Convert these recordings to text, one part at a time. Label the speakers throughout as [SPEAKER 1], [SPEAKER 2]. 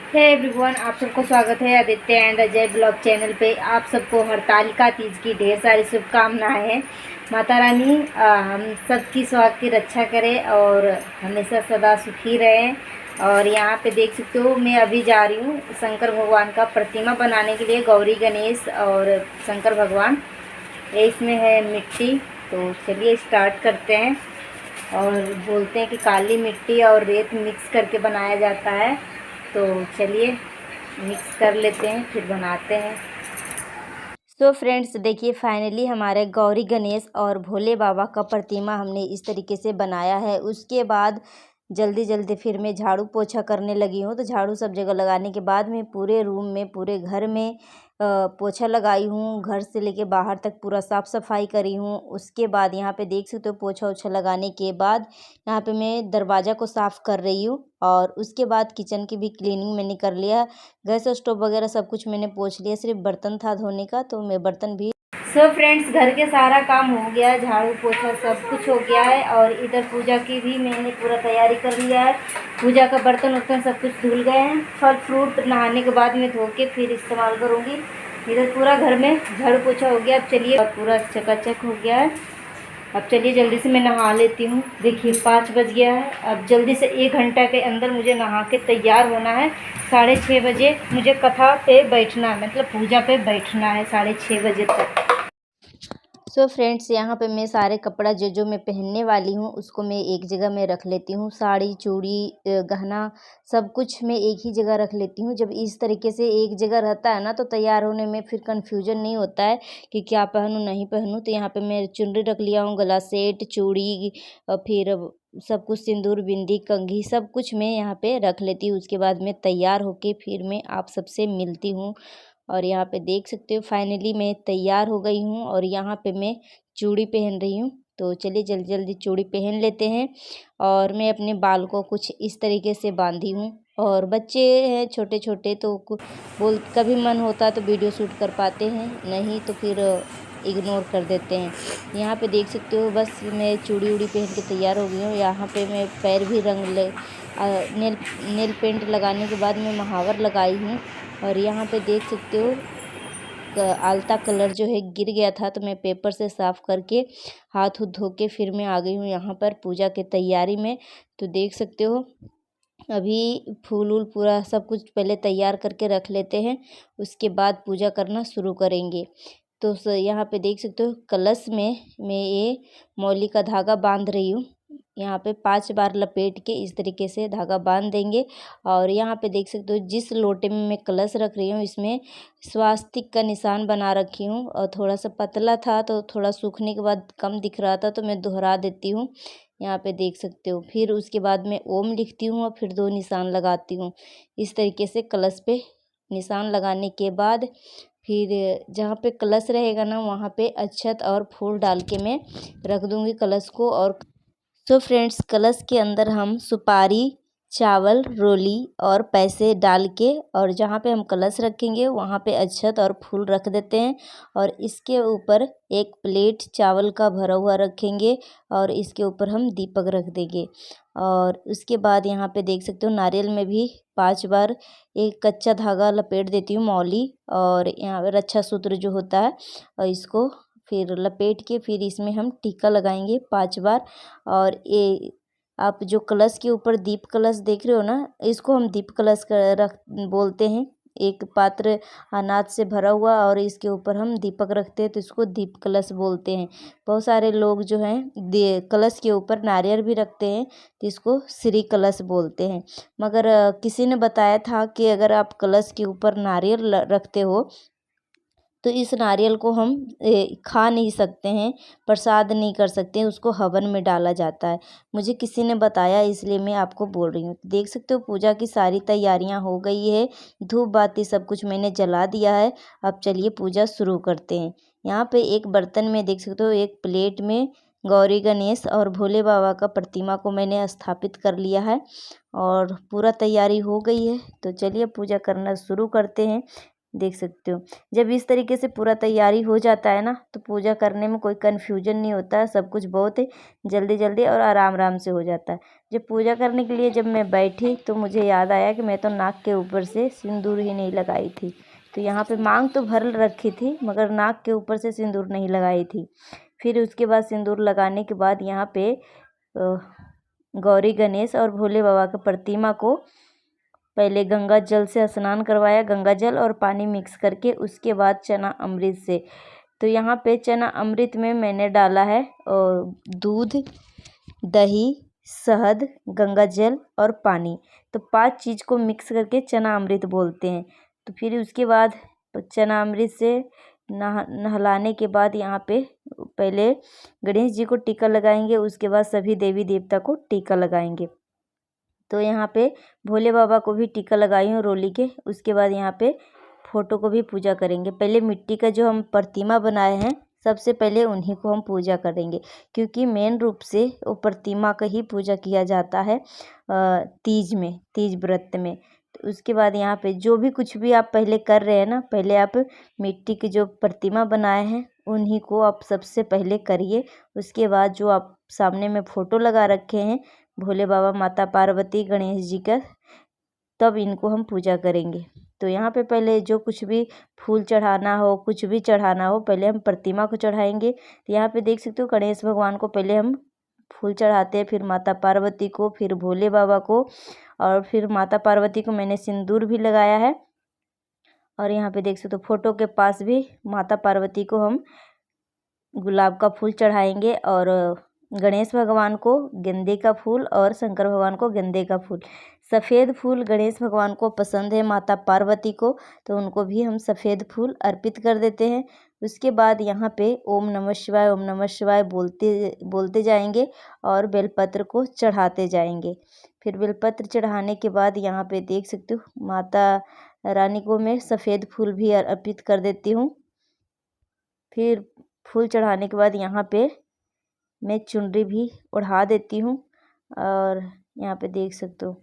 [SPEAKER 1] Hey everyone, आप सबको स्वागत है Aditya and Ajay blog channel पे। आप सबको हरतालिका तीज की ढेर सारी शुभकामनाएं हैं। माता रानी हम सबकी स्वास्थ्य की रक्षा करे और हमेशा सदा सुखी रहें। और यहाँ पे देख सकते हो, मैं अभी जा रही हूँ शंकर भगवान का प्रतिमा बनाने के लिए। गौरी गणेश और शंकर भगवान, ये इसमें है मिट्टी। तो चलिए स्टार्ट करते हैं। और बोलते हैं कि काली मिट्टी और रेत मिक्स करके बनाया जाता है। तो चलिए मिक्स कर लेते हैं, फिर बनाते हैं। तो फ्रेंड्स देखिए, फाइनली हमारे गौरी गणेश और भोले बाबा का प्रतिमा हमने इस तरीके से बनाया है। उसके बाद जल्दी जल्दी फिर मैं झाड़ू पोछा करने लगी हूँ। तो झाड़ू सब जगह लगाने के बाद मैं पूरे रूम में, पूरे घर में पोछा लगाई हूँ। घर से लेके बाहर तक पूरा साफ़ सफाई करी हूँ। उसके बाद यहाँ पे देख सकते हो, पोछा ओछा लगाने के बाद यहाँ पे मैं दरवाज़ा को साफ़ कर रही हूँ। और उसके बाद किचन की भी क्लीनिंग मैंने कर लिया। गैस स्टोव वगैरह सब कुछ मैंने पोंछ लिया, सिर्फ बर्तन था धोने का, तो मैं बर्तन भी। सो फ्रेंड्स, घर के सारा काम हो गया, झाड़ू पोछा सब कुछ हो गया है। और इधर पूजा की भी मैंने पूरा तैयारी कर लिया है। पूजा का बर्तन वर्तन सब कुछ धुल गए हैं। फल फ्रूट नहाने के बाद में धो के फिर इस्तेमाल करूँगी। इधर पूरा घर में झाड़ू पोछा हो गया। अब चलिए, पूरा चकाचक हो गया है। अब चलिए जल्दी से मैं नहा लेती हूँ। देखिए 5 बज गया है। अब जल्दी से 1 घंटा के अंदर मुझे नहा के तैयार होना है। 6:30 बजे मुझे कथा पे बैठना है, मतलब पूजा पे बैठना है 6:30 बजे तक। सो फ्रेंड्स, यहाँ पे मैं सारे कपड़ा जो जो मैं पहनने वाली हूँ उसको मैं एक जगह में रख लेती हूँ। साड़ी, चूड़ी, गहना सब कुछ मैं एक ही जगह रख लेती हूँ। जब इस तरीके से एक जगह रहता है ना, तो तैयार होने में फिर कन्फ्यूजन नहीं होता है कि क्या पहनूँ नहीं पहनूँ। तो यहाँ पे मैं चुनरी रख लिया हूँ, गला सेट, चूड़ी, फिर सब कुछ, सिंदूर, बिंदी, कंघी, सब कुछ मैं यहाँ पे रख लेती हूँ। उसके बाद मैं तैयार होके फिर मैं आप सबसे मिलती हूँ। और यहाँ पे देख सकते हो, फाइनली मैं तैयार हो गई हूँ और यहाँ पे मैं चूड़ी पहन रही हूँ। तो चलिए जल्दी जल्दी चूड़ी पहन लेते हैं। और मैं अपने बाल को कुछ इस तरीके से बांधी हूँ। और बच्चे हैं छोटे छोटे, तो बोल कभी मन होता है तो वीडियो शूट कर पाते हैं, नहीं तो फिर इग्नोर कर देते हैं। यहाँ पे देख सकते हो, बस मैं चूड़ी उड़ी पहन के तैयार हो गई हूँ। यहाँ पे मैं पैर भी नेल पेंट लगाने के बाद मैं महावर लगाई हूँ। और यहाँ पे देख सकते हो, आलता कलर जो है गिर गया था, तो मैं पेपर से साफ़ करके हाथ धो के फिर मैं आ गई हूँ यहाँ पर पूजा की तैयारी में। तो देख सकते हो, अभी फूल वूल पूरा सब कुछ पहले तैयार करके रख लेते हैं, उसके बाद पूजा करना शुरू करेंगे। तो यहाँ पे देख सकते हो, कलश में मैं ये मौली का धागा बांध रही हूँ। यहाँ पे 5 बार लपेट के इस तरीके से धागा बांध देंगे। और यहाँ पे देख सकते हो, जिस लोटे में मैं कलश रख रही हूँ इसमें स्वास्तिक का निशान बना रखी हूँ। और थोड़ा सा पतला था तो थोड़ा सूखने के बाद कम दिख रहा था, तो मैं दोहरा देती हूँ। यहाँ पे देख सकते हो, फिर उसके बाद मैं ओम लिखती हूँ और फिर 2 निशान लगाती हूँ। इस तरीके से कलश पे निशान लगाने के बाद फिर जहाँ पे कलश रहेगा ना, वहाँ पे अक्षत और फूल डाल के मैं रख दूँगी कलश को। और तो फ्रेंड्स, कलश के अंदर हम सुपारी, चावल, रोली और पैसे डाल के, और जहाँ पे हम कलश रखेंगे वहाँ पे अक्षत और फूल रख देते हैं। और इसके ऊपर एक प्लेट चावल का भरा हुआ रखेंगे और इसके ऊपर हम दीपक रख देंगे। और उसके बाद यहाँ पे देख सकते हो, नारियल में भी 5 बार एक कच्चा धागा लपेट देती हूँ, मौली, और यहाँ पे रक्षा सूत्र जो होता है, और इसको फिर लपेट के फिर इसमें हम टीका लगाएंगे 5 बार। और ये आप जो कलश के ऊपर दीप कलश देख रहे हो ना, इसको हम दीप कलश रख बोलते हैं। एक पात्र अनाज से भरा हुआ और इसके ऊपर हम दीपक रखते हैं, तो इसको दीप कलश बोलते हैं। बहुत सारे लोग जो हैं कलश के ऊपर नारियल भी रखते हैं, तो इसको श्री कलश बोलते हैं। मगर किसी ने बताया था कि अगर आप कलश के ऊपर नारियल रखते हो तो इस नारियल को हम खा नहीं सकते हैं, प्रसाद नहीं कर सकते हैं, उसको हवन में डाला जाता है। मुझे किसी ने बताया, इसलिए मैं आपको बोल रही हूँ। देख सकते हो, पूजा की सारी तैयारियां हो गई है, धूप बाती सब कुछ मैंने जला दिया है। अब चलिए पूजा शुरू करते हैं। यहाँ पे एक बर्तन में देख सकते हो, एक प्लेट में गौरी गणेश और भोले बाबा का प्रतिमा को मैंने स्थापित कर लिया है और पूरा तैयारी हो गई है। तो चलिए पूजा करना शुरू करते हैं। देख सकते हो। जब इस तरीके से पूरा तैयारी हो जाता है ना तो पूजा करने में कोई कन्फ्यूजन नहीं होता है, सब कुछ बहुत ही जल्दी जल्दी और आराम आराम से हो जाता है। जब पूजा करने के लिए जब मैं बैठी तो मुझे याद आया कि मैं तो नाक के ऊपर से सिंदूर ही नहीं लगाई थी। तो यहाँ पे मांग तो भर रखी थी मगर नाक के ऊपर से सिंदूर नहीं लगाई थी। फिर उसके बाद सिंदूर लगाने के बाद यहाँ पे गौरी गणेश और भोले बाबा की प्रतिमा को पहले गंगा जल से स्नान करवाया, गंगा जल और पानी मिक्स करके, उसके बाद चना अमृत से। तो यहाँ पे चना अमृत में मैंने डाला है दूध, दही, शहद, गंगा जल और पानी। तो 5 चीज़ को मिक्स करके चना अमृत बोलते हैं। तो फिर उसके बाद चना अमृत से नहलाने के बाद यहाँ पे पहले गणेश जी को टीका लगाएंगे, उसके बाद सभी देवी देवता को टीका लगाएंगे। तो यहाँ पे भोले बाबा को भी टीका लगाई हूँ रोली के। उसके बाद यहाँ पे फ़ोटो को भी पूजा करेंगे। पहले मिट्टी का जो हम प्रतिमा बनाए हैं सबसे पहले उन्हीं को हम पूजा करेंगे, क्योंकि मेन रूप से वो प्रतिमा का ही पूजा किया जाता है तीज में, तीज व्रत में। तो उसके बाद यहाँ पे जो भी कुछ भी आप पहले कर रहे हैं ना, पहले आप मिट्टी की जो प्रतिमा बनाए हैं उन्हीं को आप सबसे पहले करिए। उसके बाद जो आप सामने में फ़ोटो लगा रखे हैं भोले बाबा, माता पार्वती, गणेश जी का, तब इनको हम पूजा करेंगे। तो यहाँ पे पहले जो कुछ भी फूल चढ़ाना हो, कुछ भी चढ़ाना हो, पहले हम प्रतिमा को चढ़ाएंगे। तो यहाँ पे देख सकते हो गणेश भगवान को पहले हम फूल चढ़ाते हैं, फिर माता पार्वती को, फिर भोले बाबा को, और फिर माता पार्वती को मैंने सिंदूर भी लगाया है। और यहाँ पे देख सकते हो फोटो के पास भी माता पार्वती को हम गुलाब का फूल चढ़ाएंगे, और गणेश भगवान को गेंदे का फूल और शंकर भगवान को गेंदे का फूल। सफ़ेद फूल गणेश भगवान को पसंद है, माता पार्वती को, तो उनको भी हम सफ़ेद फूल अर्पित कर देते हैं। उसके बाद यहाँ पे ओम नमः शिवाय बोलते जाएंगे और बेलपत्र को चढ़ाते जाएंगे। फिर बेलपत्र चढ़ाने के बाद यहाँ पे देख सकते हो माता रानी को मैं सफ़ेद फूल भी अर्पित कर देती हूँ। फिर फूल चढ़ाने के बाद यहाँ पे मैं चुनरी भी ओढ़ा देती हूँ, और यहाँ पे देख सकते हो।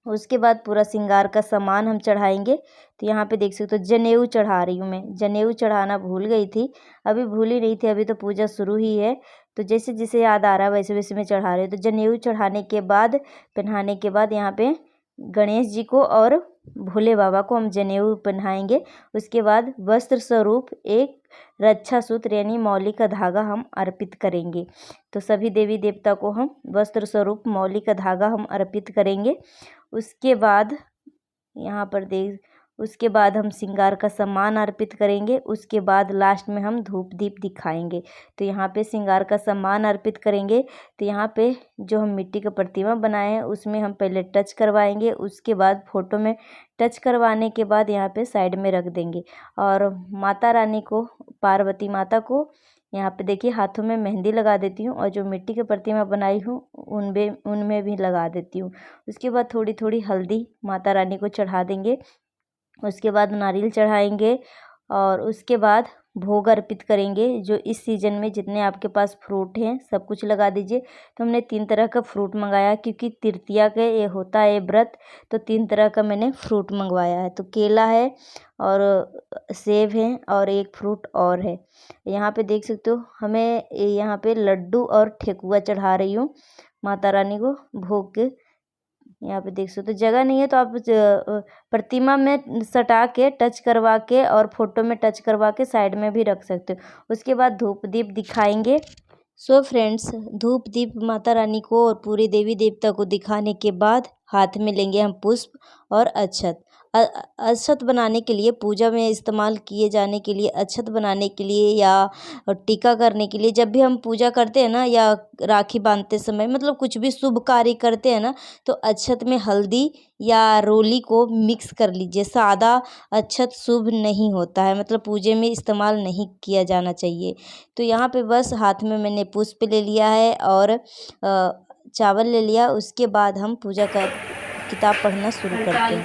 [SPEAKER 1] उसके बाद पूरा श्रृंगार का सामान हम चढ़ाएंगे। तो यहाँ पे देख सकते हो जनेऊ चढ़ा रही हूँ मैं। जनेऊ चढ़ाना भूल गई थी, अभी भूल ही नहीं थी, अभी तो पूजा शुरू ही है। तो जैसे जैसे याद आ रहा है वैसे वैसे मैं चढ़ा रही हूँ। तो जनेऊ चढ़ाने के बाद, पहनाने के बाद यहाँ पे गणेश जी को और भोले बाबा को हम जनेऊ पहनाएंगे। उसके बाद वस्त्र स्वरूप एक रक्षा सूत्र यानी मौली का धागा हम अर्पित करेंगे। तो सभी देवी देवता को हम वस्त्र स्वरूप मौली का धागा हम अर्पित करेंगे। उसके बाद यहाँ पर उसके बाद हम श्रृंगार का सामान अर्पित करेंगे। उसके बाद लास्ट में हम धूप दीप दिखाएंगे। तो यहाँ पे श्रृंगार का सामान अर्पित करेंगे। तो यहाँ पे जो हम मिट्टी का प्रतिमा बनाए हैं उसमें हम पहले टच करवाएंगे, उसके बाद फ़ोटो में टच करवाने के बाद यहाँ पे साइड में रख देंगे। और माता रानी को, पार्वती माता को यहाँ पे देखिए हाथों में मेहंदी लगा देती हूँ, और जो मिट्टी की प्रतिमा बनाई हूँ उनमें भी लगा देती हूँ। उसके बाद थोड़ी थोड़ी हल्दी माता रानी को चढ़ा देंगे। उसके बाद नारियल चढ़ाएंगे, और उसके बाद भोग अर्पित करेंगे। जो इस सीज़न में जितने आपके पास फ्रूट हैं सब कुछ लगा दीजिए। तो हमने 3 तरह का फ्रूट मंगाया, क्योंकि तृतीया के ये होता है व्रत, तो 3 तरह का मैंने फ्रूट मंगवाया है। तो केला है और सेब है और एक फ्रूट और है। यहाँ पे देख सकते हो हमें यहाँ पे लड्डू और ठेकुआ चढ़ा रही हूँ माता रानी को भोग के। यहाँ पे देख सकते हो जगह नहीं है तो आप प्रतिमा में सटा के टच करवा के और फोटो में टच करवा के साइड में भी रख सकते हो। उसके बाद धूप दीप दिखाएंगे। सो फ्रेंड्स, धूप दीप माता रानी को और पूरे देवी देवता को दिखाने के बाद हाथ में लेंगे हम पुष्प और अक्षत। अक्षत बनाने के लिए, पूजा में इस्तेमाल किए जाने के लिए, अक्षत बनाने के लिए या टीका करने के लिए, जब भी हम पूजा करते हैं ना या राखी बांधते समय, मतलब कुछ भी शुभ कार्य करते हैं ना, तो अक्षत में हल्दी या रोली को मिक्स कर लीजिए। सादा अक्षत शुभ नहीं होता है, मतलब पूजे में इस्तेमाल नहीं किया जाना चाहिए। तो यहाँ पे बस हाथ में मैंने पुष्प ले लिया है और चावल ले लिया। उसके बाद हम पूजा का किताब पढ़ना शुरू करते हैं।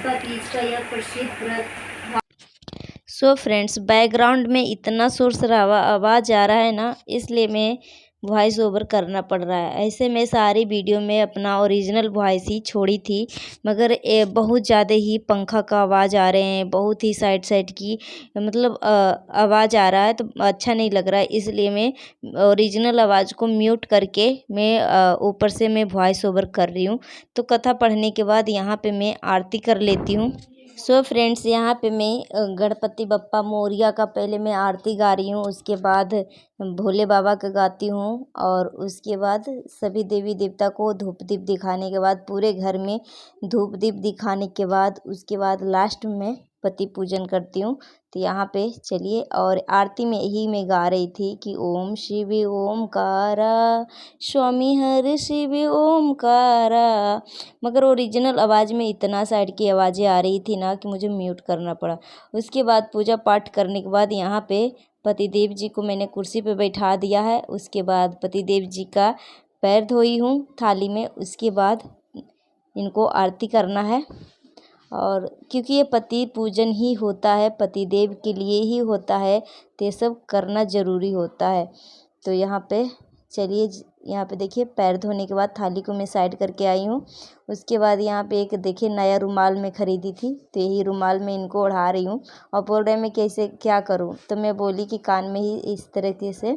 [SPEAKER 1] सो फ्रेंड्स, बैकग्राउंड में इतना शोर शराबा आवाज़ आ रहा है ना, इसलिए मैं वॉइस ओवर करना पड़ रहा है। ऐसे में सारी वीडियो में अपना ओरिजिनल वॉइस ही छोड़ी थी, मगर बहुत ज़्यादा ही पंखा का आवाज़ आ रहे हैं, बहुत ही साइड साइड की मतलब आवाज़ आ रहा है, तो अच्छा नहीं लग रहा है। इसलिए मैं ओरिजिनल आवाज़ को म्यूट करके मैं ऊपर से मैं वॉइस ओवर कर रही हूँ। तो कथा पढ़ने के बाद यहाँ पे मैं आरती कर लेती हूँ। सो फ्रेंड्स, यहाँ पे मैं गणपति बप्पा मोरिया का पहले मैं आरती गा रही हूँ, उसके बाद भोले बाबा का गाती हूँ, और उसके बाद सभी देवी देवता को धूप दीप दिखाने के बाद पूरे घर में धूप दीप दिखाने के बाद उसके बाद लास्ट में पति पूजन करती हूँ। तो यहाँ पे चलिए, और आरती में यही मैं गा रही थी कि ओम शिव ओमकारा स्वामी हर शिव ओमकारा, मगर ओरिजिनल आवाज़ में इतना साइड की आवाज़ें आ रही थी ना कि मुझे म्यूट करना पड़ा। उसके बाद पूजा पाठ करने के बाद यहाँ पे पतिदेव जी को मैंने कुर्सी पे बैठा दिया है। उसके बाद पतिदेव जी का पैर धोई हूँ थाली में, उसके बाद इनको आरती करना है। और क्योंकि ये पति पूजन ही होता है, पतिदेव के लिए ही होता है, तो ये सब करना ज़रूरी होता है। तो यहाँ पे चलिए, यहाँ पे देखिए पैर धोने के बाद थाली को मैं साइड करके आई हूँ। उसके बाद यहाँ पे एक देखिए नया रुमाल मैं ख़रीदी थी, तो यही रुमाल मैं इनको ओढ़ा रही हूँ। और बोल रहे मैं कैसे क्या करूँ, तो मैं बोली कि कान में ही इस तरीके से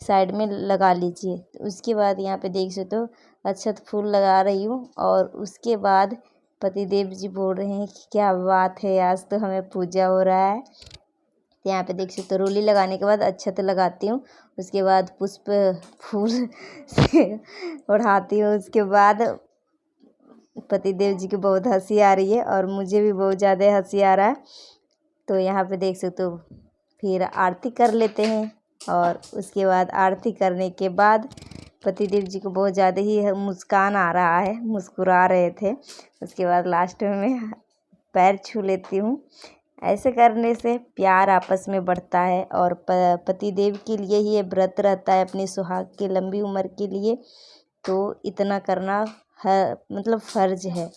[SPEAKER 1] साइड में लगा लीजिए। तो उसके बाद यहाँ पे देख सकते हो अक्षत फूल लगा रही हूँ। और उसके बाद पतिदेव जी बोल रहे हैं कि क्या बात है, आज तो हमें पूजा हो रहा है। तो यहाँ पे देख सकते हो रोली लगाने के बाद अक्षत लगाती हूँ, उसके बाद पुष्प फूल से ओढ़ाती हूँ। उसके बाद पतिदेव जी की बहुत हंसी आ रही है और मुझे भी बहुत ज़्यादा हंसी आ रहा है। तो यहाँ पे देख सकते हो फिर आरती कर लेते हैं, और उसके बाद आरती करने के बाद पतिदेव जी को बहुत ज़्यादा ही मुस्कान आ रहा है, मुस्कुरा रहे थे। उसके बाद लास्ट में मैं पैर छू लेती हूँ। ऐसे करने से प्यार आपस में बढ़ता है, और पतिदेव के लिए ही ये व्रत रहता है अपनी सुहाग की लंबी उम्र के लिए। तो इतना करना है मतलब फ़र्ज है।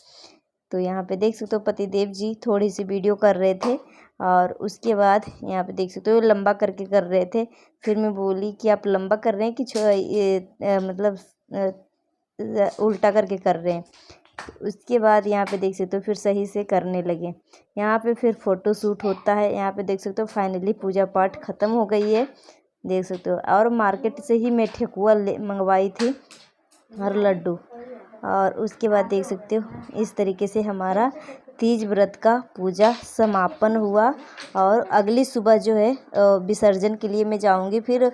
[SPEAKER 1] तो यहाँ पे देख सकते हो पतिदेव जी थोड़ी सी वीडियो कर रहे थे, और उसके बाद यहाँ पे देख सकते हो लंबा करके कर रहे थे। फिर मैं बोली कि आप लंबा कर रहे हैं कि मतलब उल्टा करके कर रहे हैं। उसके बाद यहाँ पे देख सकते हो फिर सही से करने लगे। यहाँ पे फिर फ़ोटो शूट होता है। यहाँ पे देख सकते हो फाइनली पूजा पाठ ख़त्म हो गई है, देख सकते हो। और मार्केट से ही मैं ठेकुआ मंगवाई थी और लड्डू। और उसके बाद देख सकते हो इस तरीके से हमारा तीज व्रत का पूजा समापन हुआ। और अगली सुबह जो है विसर्जन के लिए मैं जाऊंगी। फिर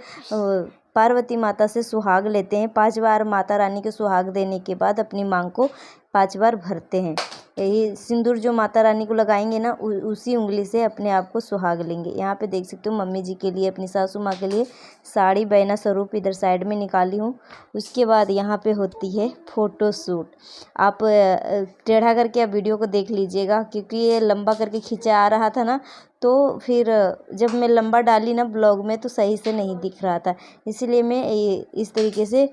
[SPEAKER 1] पार्वती माता से सुहाग लेते हैं 5 बार। माता रानी के सुहाग देने के बाद अपनी मांग को 5 बार भरते हैं। यही सिंदूर जो माता रानी को लगाएंगे ना, उसी उंगली से अपने आप को सुहाग लेंगे। यहाँ पे देख सकते हो मम्मी जी के लिए, अपनी सासू माँ के लिए साड़ी बहना स्वरूप इधर साइड में निकाली हूँ। उसके बाद यहाँ पे होती है फ़ोटो शूट। आप टेढ़ा करके आप वीडियो को देख लीजिएगा, क्योंकि ये लंबा करके खींचा आ रहा था ना, तो फिर जब मैं लंबा डाली ना ब्लॉग में तो सही से नहीं दिख रहा था, इसलिए मैं इस तरीके से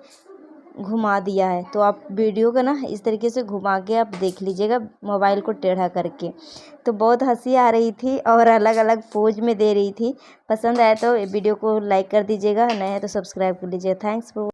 [SPEAKER 1] घुमा दिया है। तो आप वीडियो को ना इस तरीके से घुमा के आप देख लीजिएगा, मोबाइल को टेढ़ा करके। तो बहुत हंसी आ रही थी और अलग अलग पोज में दे रही थी। पसंद आया तो वीडियो को लाइक कर दीजिएगा, नया है तो सब्सक्राइब कर लीजिएगा। Thanks for